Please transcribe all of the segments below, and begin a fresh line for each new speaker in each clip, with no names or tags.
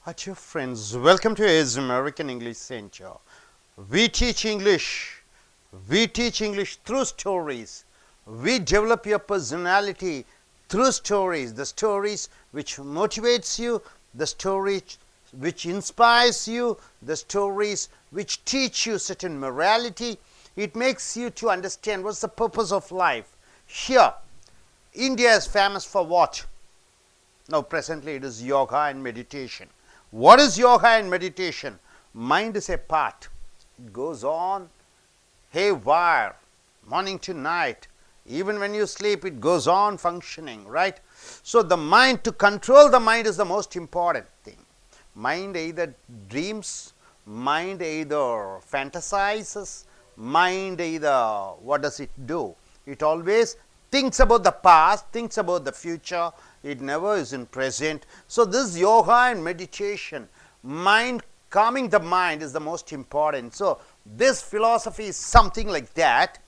Hi dear friends, welcome to AS American English Center. We teach English through stories. We develop your personality through stories, the stories which motivates you, the stories which inspires you, the stories which teach you certain morality. It makes you to understand what's the purpose of life. Here, India is famous for what? Now presently it is yoga and meditation. What is yoga and meditation? Mind is a part. It goes on haywire, morning to night. Even when you sleep, it goes on functioning, right? So the mind, to control the mind is the most important thing. Mind either dreams, mind either fantasizes, mind either, what does it do? It always thinks about the past, thinks about the future. It never is in present. So this yoga and meditation, mind, calming the mind is the most important. So this philosophy is something like that.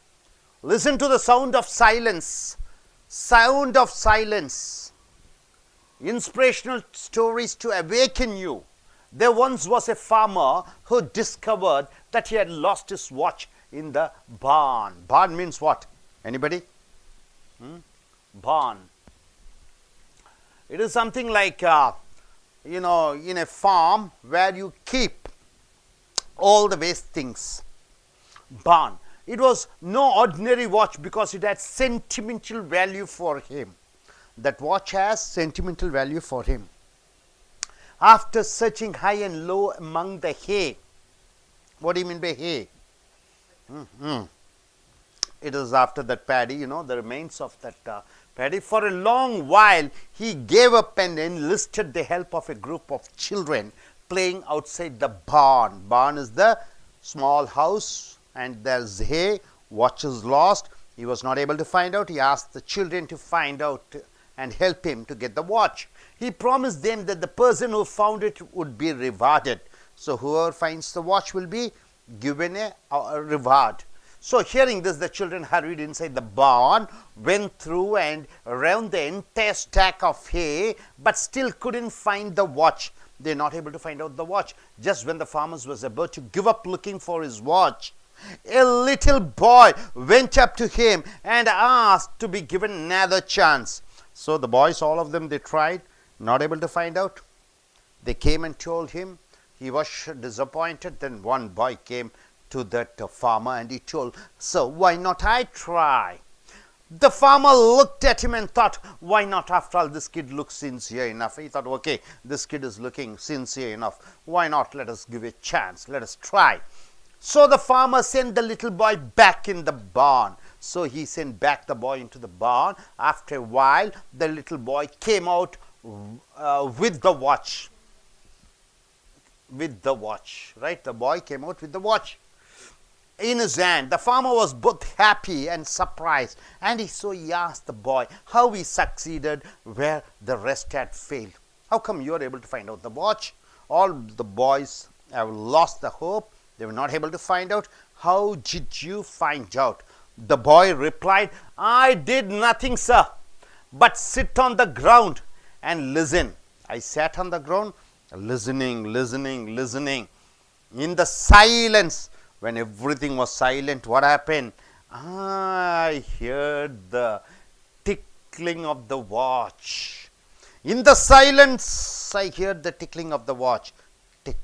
Listen to the sound of silence. Sound of silence. Inspirational stories to awaken you. There once was a farmer who discovered that he had lost his watch in the barn. Barn means what? Anybody? Barn. It is something like, in a farm where you keep all the waste things. Barn. It was no ordinary watch because it had sentimental value for him. That watch has sentimental value for him. After searching high and low among the hay, what do you mean by hay? It is after that paddy, the remains of that paddy. For a long while, he gave up and enlisted the help of a group of children playing outside the barn. Barn is the small house and there's hay. Watch is lost. He was not able to find out. He asked the children to find out and help him to get the watch. He promised them that the person who found it would be rewarded. So whoever finds the watch will be given a reward. So hearing this, the children hurried inside the barn, went through and around the entire stack of hay, but still couldn't find the watch. They're not able to find out the watch. Just when the farmer was about to give up looking for his watch, a little boy went up to him and asked to be given another chance. So the boys, all of them, they tried, not able to find out. They came and told him. He was disappointed. Then one boy came to that farmer and he told, "Sir, why not I try?" The farmer looked at him and thought, why not? After all, this kid looks sincere enough. He thought, okay, this kid is looking sincere enough. Why not? Let us give a chance. Let us try. So the farmer sent the little boy back in the barn. So he sent back the boy into the barn. After a while, the little boy came out with the watch. With the watch, right? The boy came out with the watch in his hand. The farmer was both happy and surprised, and he asked the boy how he succeeded where the rest had failed. How come you are able to find out the watch? All the boys have lost the hope. They were not able to find out. How did you find out? The boy replied, "I did nothing, sir, but sit on the ground and listen." I sat on the ground listening. In the silence, when everything was silent, what happened? I heard the tickling of the watch. In the silence, I heard the tickling of the watch. Tick,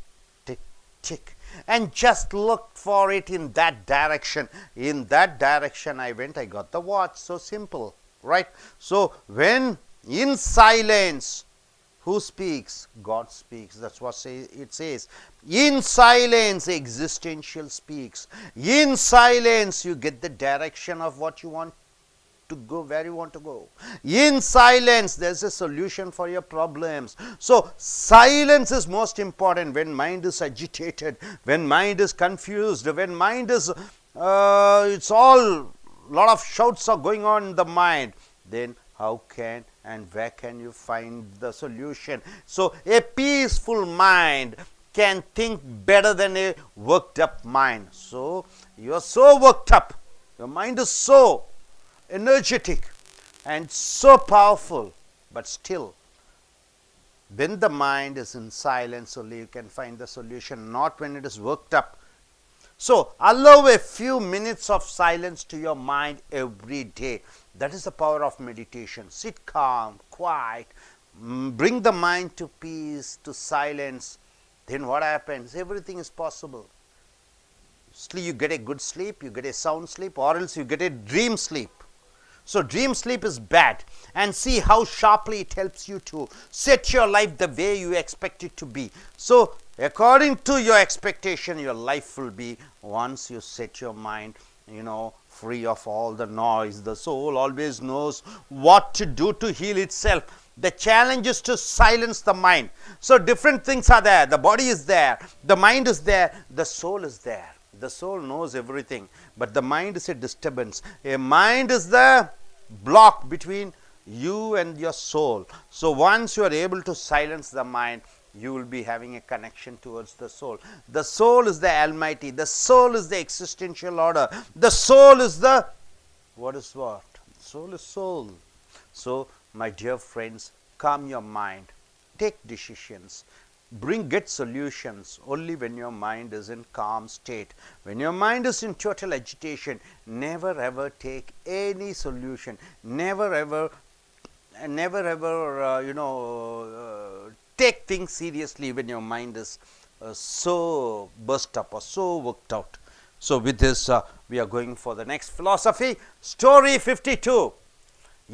tick, tick. And just looked for it in that direction. In that direction I went, I got the watch. So simple, right? So when in silence, who speaks? God speaks. That's what it says. In silence, existential speaks. In silence, you get the direction of what you want to go, where you want to go. In silence, there's a solution for your problems. So silence is most important when mind is agitated, when mind is confused, when mind is, it's all, lot of shouts are going on in the mind. Then how can and where can you find the solution? So a peaceful mind can think better than a worked up mind. So you are so worked up, your mind is so energetic and so powerful, but still When the mind is in silence, only you can find the solution, not when it is worked up. So, allow a few minutes of silence to your mind every day. That is the power of meditation. Sit calm, quiet, bring the mind to peace, to silence. Then what happens? Everything is possible. You get a good sleep, you get a sound sleep, or else you get a dream sleep. So, dream sleep is bad, and see how sharply it helps you to set your life the way you expect it to be. So, according to your expectation, your life will be once you set your mind, free of all the noise. The soul always knows what to do to heal itself. The challenge is to silence the mind. So, different things are there. The body is there, the mind is there, the soul is there. The soul knows everything, but the mind is a disturbance. A mind is the block between you and your soul. So, once you are able to silence the mind, you will be having a connection towards the soul. The soul is the Almighty. The soul is the existential order. The soul is the, what is what? Soul is soul. So, my dear friends, calm your mind. Take decisions. Get solutions only when your mind is in calm state. When your mind is in total agitation, never ever take any solution. Never ever take things seriously when your mind is so burst up or so worked out. So, with this, we are going for the next philosophy. Story 52.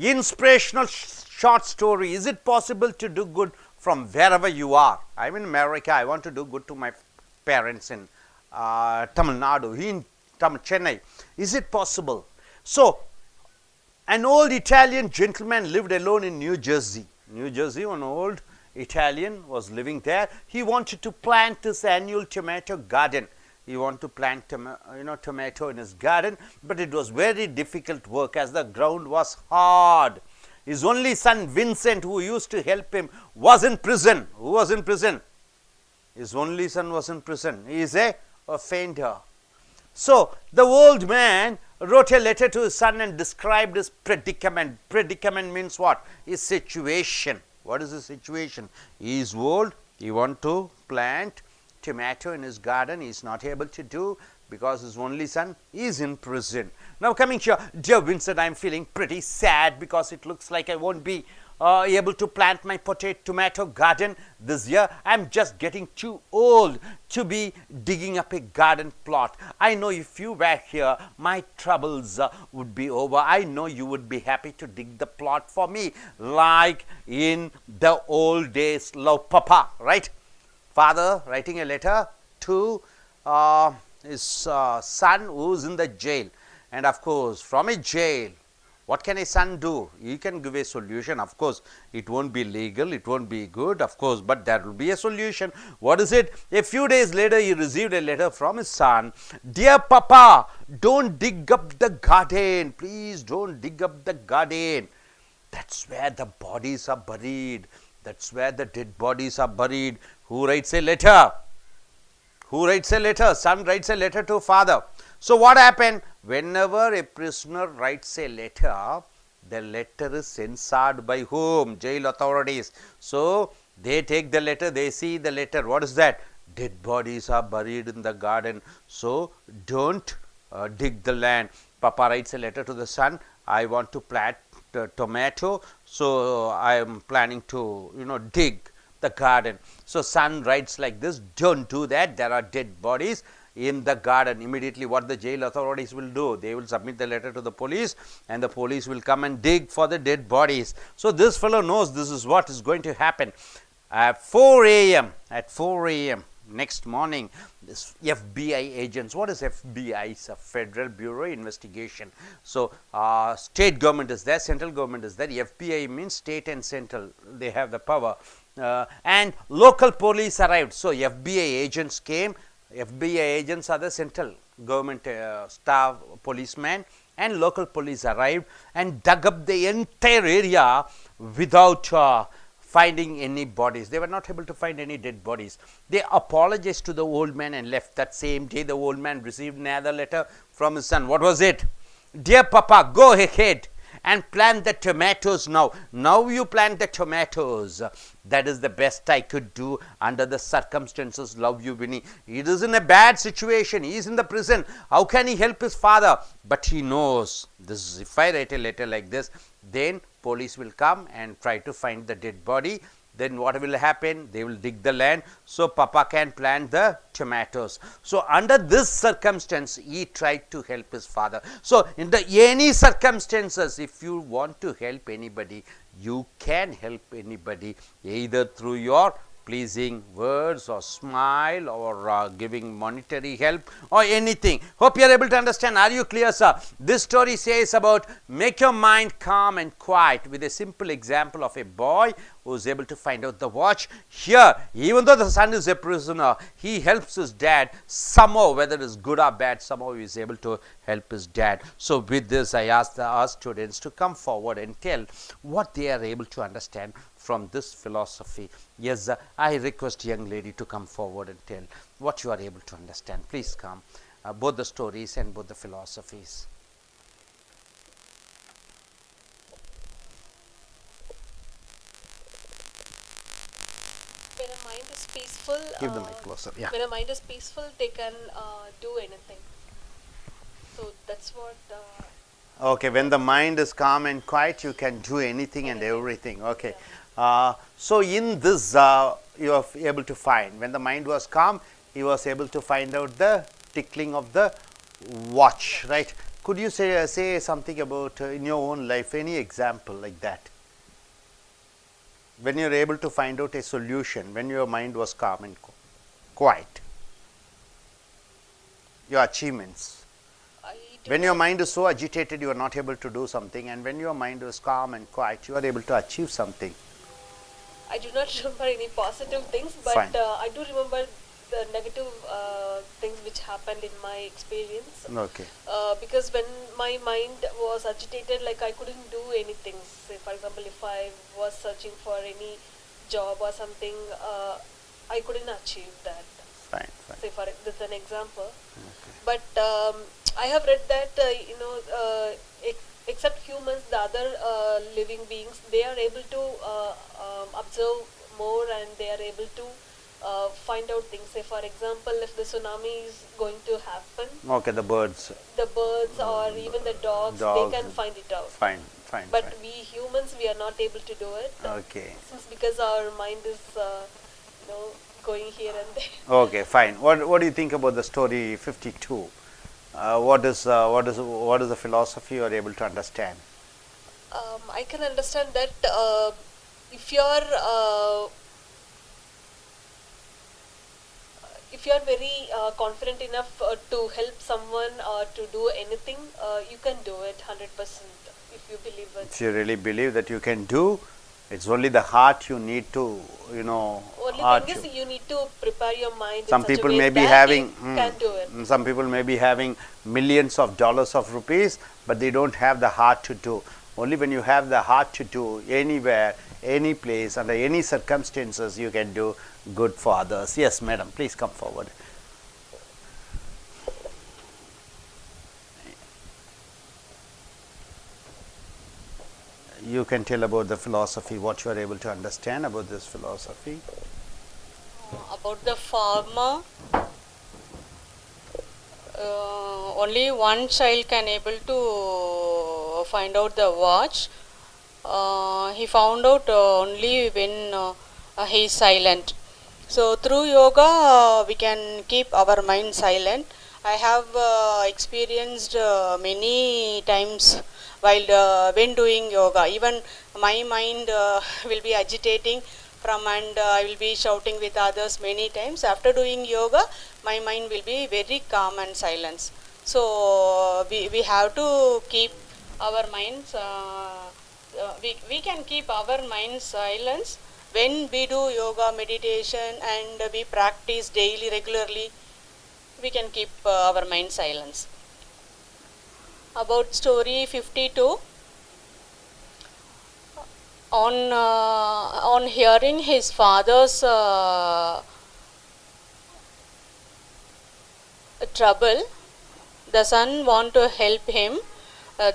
Inspirational short story. Is it possible to do good from wherever you are? I am in America. I want to do good to my parents in Tamil Nadu, in Chennai. Is it possible? So, an old Italian gentleman lived alone in New Jersey. New Jersey, one old Italian was living there. He wanted to plant his annual tomato garden. He wanted to plant tomato in his garden, but it was very difficult work as the ground was hard. His only son Vincent, who used to help him, was in prison. Who was in prison? His only son was in prison. He is a offender. So, the old man wrote a letter to his son and described his predicament. Predicament means what? His situation. What is the situation? He is old. He wants to plant tomato in his garden. He is not able to do because his only son is in prison. Now, coming here, dear Vincent, I am feeling pretty sad because it looks like I won't be able to plant my tomato garden this year. I am just getting too old to be digging up a garden plot. I know if you were here, my troubles would be over. I know you would be happy to dig the plot for me like in the old days. Love, Papa, right? Father writing a letter to his son who is in the jail. And of course, from a jail, what can a son do? He can give a solution. Of course, it won't be legal, it won't be good, of course, but there will be a solution. What is it? A few days later, he received a letter from his son. Dear Papa, don't dig up the garden. Please don't dig up the garden. That's where the bodies are buried. That's where the dead bodies are buried. Who writes a letter? Who writes a letter? Son writes a letter to father. So, what happened? Whenever a prisoner writes a letter, the letter is censored by whom? Jail authorities. So, they take the letter, they see the letter. What is that? Dead bodies are buried in the garden. So, don't dig the land. Papa writes a letter to the son. I want to plant tomato. So, I am planning to, dig the garden. So, son writes like this, don't do that. There are dead bodies in the garden. Immediately what the jail authorities will do? They will submit the letter to the police and the police will come and dig for the dead bodies. So, this fellow knows this is what is going to happen. At 4 a.m. next morning, this FBI agents, what is FBI? It's a Federal Bureau Investigation. So, state government is there, central government is there. FBI means state and central, they have the power. And local police arrived. So, FBI agents came. FBI agents are the central government staff, policemen, and local police arrived and dug up the entire area without finding any bodies. They were not able to find any dead bodies. They apologized to the old man and left. That same day, the old man received another letter from his son. What was it? Dear Papa, go ahead and plant the tomatoes now. Now you plant the tomatoes. That is the best I could do under the circumstances. Love you, Winnie. He is in a bad situation. He is in the prison. How can he help his father? But he knows this. If I write a letter like this, then police will come and try to find the dead body. Then what will happen? They will dig the land, so Papa can plant the tomatoes. So under this circumstance, he tried to help his father. So in the any circumstances, if you want to help anybody, you can help anybody either through your pleasing words or smile or giving monetary help or anything. Hope you are able to understand. Are you clear, sir? This story says about make your mind calm and quiet with a simple example of a boy who is able to find out the watch. Here, even though the son is a prisoner, he helps his dad somehow, whether it is good or bad, somehow he is able to help his dad. So with this, I ask our students to come forward and tell what they are able to understand from this philosophy. Yes, I request young lady to come forward and tell what you are able to understand. Please come, both the stories and both the philosophies.
When a mind is peaceful,
Give the mic closer. Yeah.
when a mind is peaceful, they can do anything. So that's what.
Okay, when the mind is calm and quiet, you can do anything and everything. Okay. So in this, you are able to find, when the mind was calm, he was able to find out the tickling of the watch, right? Could you say something about in your own life, any example like that? When you are able to find out a solution, when your mind was calm and quiet, your achievements. When your mind is so agitated, you are not able to do something, and when your mind is calm and quiet, you are able to achieve something.
I do not remember any positive things, but I do remember the negative things which happened in my experience.
Okay.
Because when my mind was agitated, like I couldn't do anything. Say, for example, if I was searching for any job or something, I couldn't achieve that.
Fine, fine.
Say, for this is an example.
Okay.
But I have read that except humans, the other living beings, they are able to observe more, and they are able to find out things. Say, for example, if the tsunami is going to happen,
Okay, the birds.
or even the dogs, they can find it out.
Fine, fine.
But
fine.
we humans, we are not able to do it.
Okay.
Since because our mind is, going here and there.
Okay, fine. What do you think about the story 52? What is the philosophy you are able to understand?
I can understand that if you are very confident enough to help someone or to do anything, you can do it 100% if you believe it.
If you really believe that you can do, it's only the heart you need to,
Only
heart
thing is you need to prepare your mind.
Some
in such a
people
way
may be
that
having
you can do it.
some people may be having millions of dollars of rupees, but they don't have the heart to do. Only when you have the heart to do, anywhere, any place, under any circumstances, you can do good for others. Yes, madam, please come forward. You can tell about the philosophy, what you are able to understand about this philosophy.
About the farmer, only one child can able to find out the watch. He found out only when he is silent. So through yoga, we can keep our mind silent. I have experienced many times while when doing yoga. Even my mind will be agitating and I will be shouting with others many times. After doing yoga, my mind will be very calm and silence. So we have to keep our minds. We can keep our minds silence when we do yoga, meditation, and we practice daily, regularly. We can keep our mind silence. About story 52, on hearing his father's trouble, the son want to help him,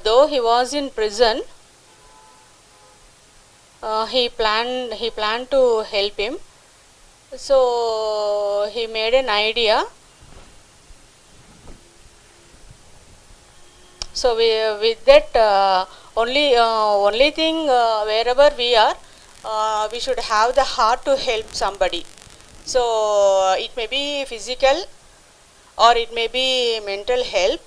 though he was in prison, he planned to help him. So he made an idea. So with that only thing, wherever we are, we should have the heart to help somebody. So it may be physical or it may be mental help.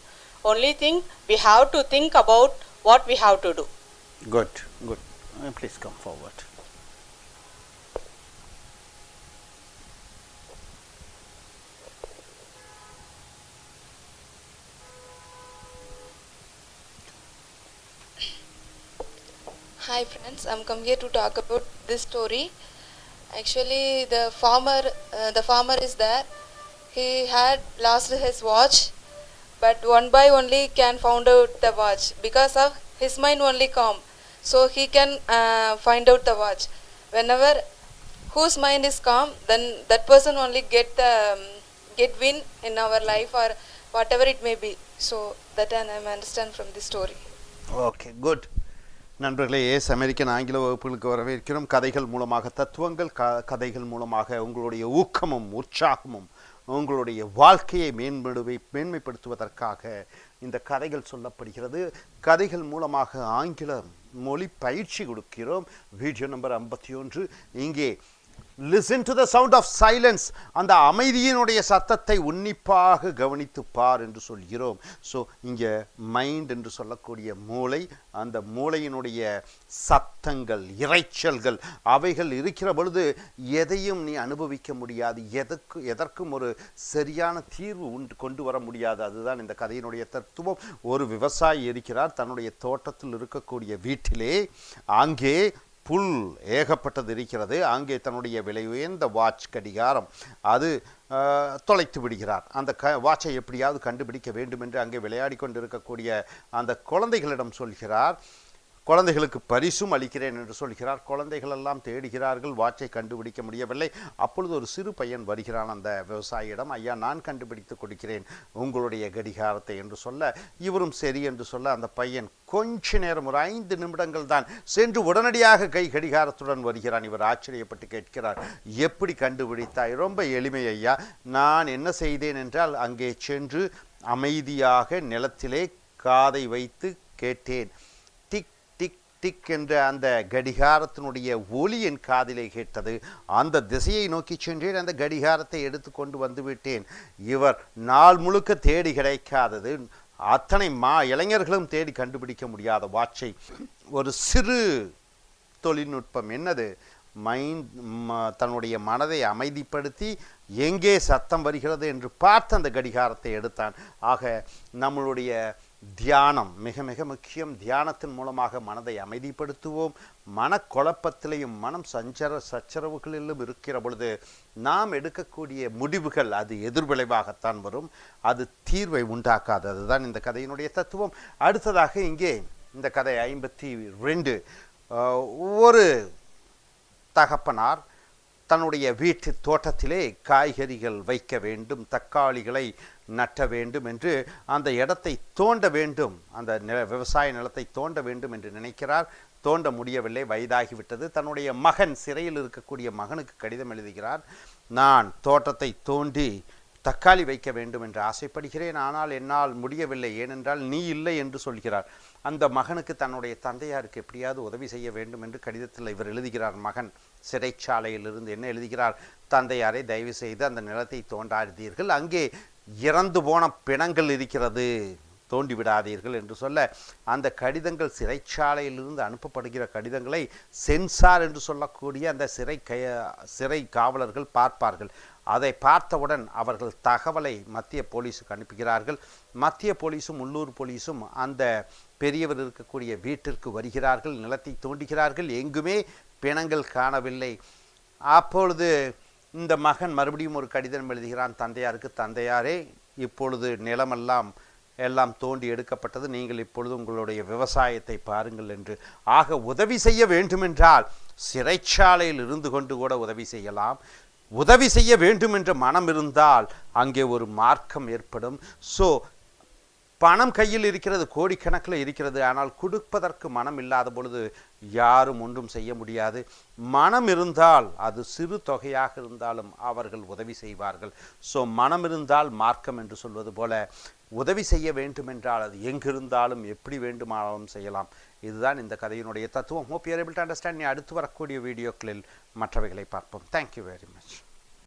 Only thing, we have to think about what we have to do.
Good. Please come forward.
Hi friends, I'm come here to talk about this story. Actually, the farmer is there. He had lost his watch, but one by only can found out the watch because of his mind only calm. So he can find out the watch. Whenever whose mind is calm, then that person only get win in our life or whatever it may be. So that I understand from this story.
Okay, good. நண்பர்களே, American ஆங்கில வகுப்புகளுக்கு வரவேற்கிறோம். கதைகள் மூலமாக தத்துவங்கள், கதைகள் மூலமாக உங்களுடைய ஊக்கமும் உற்சாகமும் உங்களுடைய வாழ்க்கையை மேன்மைப்படுத்துவதற்காக இந்த கதைகள் சொல்லப்படுகிறது. கதைகள் மூலமாக ஆங்கில மொழி பயிற்சி கொடுக்கிறோம். Video number 51. இங்கே listen to the sound of silence, அந்த அமைதியினுடைய சத்தத்தை உன்னிப்பாக கவனித்து பார் என்று சொல்கிறோம். ஸோ இங்கே மைண்ட் என்று சொல்லக்கூடிய மூளை, அந்த மூளையினுடைய சத்தங்கள், இரைச்சல்கள் அவைகள் இருக்கிற பொழுது எதையும் நீ அனுபவிக்க முடியாது, எதற்கும் ஒரு சரியான தீர்வு கொண்டு வர முடியாது. அதுதான் இந்த கதையினுடைய தத்துவம். ஒரு விவசாயி இருக்கிறார், தன்னுடைய தோட்டத்தில் இருக்கக்கூடிய வீட்டிலே அங்கே புல் ஏகப்பட்டது இருக்கிறது. அங்கே தன்னுடைய விலை உயர்ந்த வாட்ச் கடிகாரம் அது தொலைத்து விடுகிறார். அந்த வாட்சை எப்படியாவது கண்டுபிடிக்க வேண்டும் என்று அங்கே விளையாடி கொண்டிருக்கக்கூடிய அந்த குழந்தைகளிடம் சொல்கிறார். குழந்தைகளுக்கு பரிசும் அளிக்கிறேன் என்று சொல்கிறார். குழந்தைகள் எல்லாம் தேடுகிறார்கள், வாட்சை கண்டுபிடிக்க முடியவில்லை. அப்பொழுது ஒரு சிறு பையன் வருகிறான் அந்த விவசாயியிடம். ஐயா, நான் கண்டுபிடித்து கொடுக்கிறேன் உங்களுடைய கடிகாரத்தை என்று சொல்ல, இவரும் சரி என்று சொல்ல, அந்த பையன் கொஞ்ச நேரம், ஒரு 5 நிமிடங்கள் தான் சென்று உடனடியாக கடிகாரத்துடன் வருகிறான். இவர் ஆச்சரியப்பட்டு கேட்கிறார், எப்படி கண்டுபிடித்தாய்? ரொம்ப எளிமை ஐயா, நான் என்ன செய்தேன் என்றால் அங்கே சென்று அமைதியாக நிலத்திலே காதை வைத்து கேட்டேன். டிக் என்ற அந்த கடிகாரத்தினுடைய ஒலி என் காதிலே கேட்டது. அந்த திசையை நோக்கி சென்றேன், அந்த கடிகாரத்தை எடுத்து கொண்டு வந்து விட்டேன். இவர் நாள் முழுக்க தேடி கிடைக்காதது, அத்தனை இளைஞர்களும் தேடி கண்டுபிடிக்க முடியாத வாட்சை ஒரு சிறு தொழில்நுட்பம், என்னது, தன்னுடைய மனதை அமைதிப்படுத்தி எங்கே சத்தம் வருகிறது என்று பார்த்து அந்த கடிகாரத்தை எடுத்தான். ஆக நம்மளுடைய தியானம் மிக மிக முக்கியம். தியானத்தின் மூலமாக மனதை அமைதிப்படுத்துவோம். மனக்குழப்பத்திலையும் மனம் சச்சரவுகளிலும் இருக்கிற பொழுது நாம் எடுக்கக்கூடிய முடிவுகள் அது எதிர்விளைவாகத்தான் வரும், அது தீர்வை உண்டாக்காது. அதுதான் இந்த கதையினுடைய தத்துவம். அடுத்ததாக இங்கே இந்த கதை 52. ஒரு தகப்பனார் தன்னுடைய வீட்டு தோட்டத்திலே காய்கறிகள் வைக்க வேண்டும், தக்காளிகளை நட்ட வேண்டும் என்று அந்த இடத்தை தோண்ட வேண்டும், அந்த விவசாய நிலத்தை தோண்ட வேண்டும் என்று நினைக்கிறார். தோண்ட முடியவில்லை, வயதாகிவிட்டது. தன்னுடைய மகன், சிறையில் இருக்கக்கூடிய மகனுக்கு கடிதம் எழுதுகிறார். நான் தோட்டத்தை தோண்டி தக்காளி வைக்க வேண்டும் என்று ஆசைப்படுகிறேன், ஆனால் என்னால் முடியவில்லை, ஏனென்றால் நீ இல்லை என்று சொல்கிறார். அந்த மகனுக்கு தன்னுடைய தந்தையாருக்கு எப்படியாவது உதவி செய்ய வேண்டும் என்று கடிதத்தில் இவர் எழுதுகிறார். மகன் சிறைச்சாலையிலிருந்து என்ன எழுதுகிறார்? தந்தையாரை, தயவு செய்து அந்த நிலத்தை தோண்டாதீர்கள், அங்கே இறந்து போன பிணங்கள் இருக்கிறது, தோண்டி விடாதீர்கள் என்று சொல்ல, அந்த கடிதங்கள், சிறைச்சாலையிலிருந்து அனுப்பப்படுகிற கடிதங்களை சென்சார் என்று சொல்லக்கூடிய அந்த சிறை காவலர்கள் பார்ப்பார்கள். அதை பார்த்தவுடன் அவர்கள் தகவலை மத்திய போலீஸுக்கு அனுப்புகிறார்கள். மத்திய போலீஸும் உள்ளூர் போலீஸும் அந்த பெரியவர் இருக்கக்கூடிய வீட்டிற்கு வருகிறார்கள், நிலத்தை தோண்டுகிறார்கள். எங்குமே பிணங்கள் காணவில்லை. அப்பொழுது இந்த மகன் மறுபடியும் ஒரு கடிதம் எழுதுகிறான் தந்தையாருக்கு. தந்தையாரே, இப்பொழுது எல்லாம் தோண்டி எடுக்கப்பட்டது, நீங்கள் இப்பொழுது உங்களுடைய விவசாயத்தை பாருங்கள் என்று. ஆக உதவி செய்ய வேண்டுமென்றால் சிறைச்சாலையில் இருந்து கொண்டு கூட உதவி செய்யலாம். உதவி செய்ய வேண்டும் என்ற மனம் இருந்தால் அங்கே ஒரு மார்க்கம் ஏற்படும். ஸோ பணம் கையில் இருக்கிறது, கோடிக்கணக்கில் இருக்கிறது, ஆனால் கொடுப்பதற்கு மனம் இல்லாத பொழுது யாரும் ஒன்றும் செய்ய முடியாது. மனம் இருந்தால் அது சிறு தொகையாக இருந்தாலும் அவர்கள் உதவி செய்வார்கள். ஸோ மனம் இருந்தால் மார்க்கம் என்று சொல்வது போல உதவி செய்ய வேண்டுமென்றால் அது எங்கிருந்தாலும் எப்படி வேண்டுமானாலும் செய்யலாம். இதுதான் இந்த கதையினுடைய தத்துவம். Hope you are able to understand. அடுத்து வரக்கூடிய வீடியோக்களில் மற்றவைகளை பார்ப்போம். Thank you very much.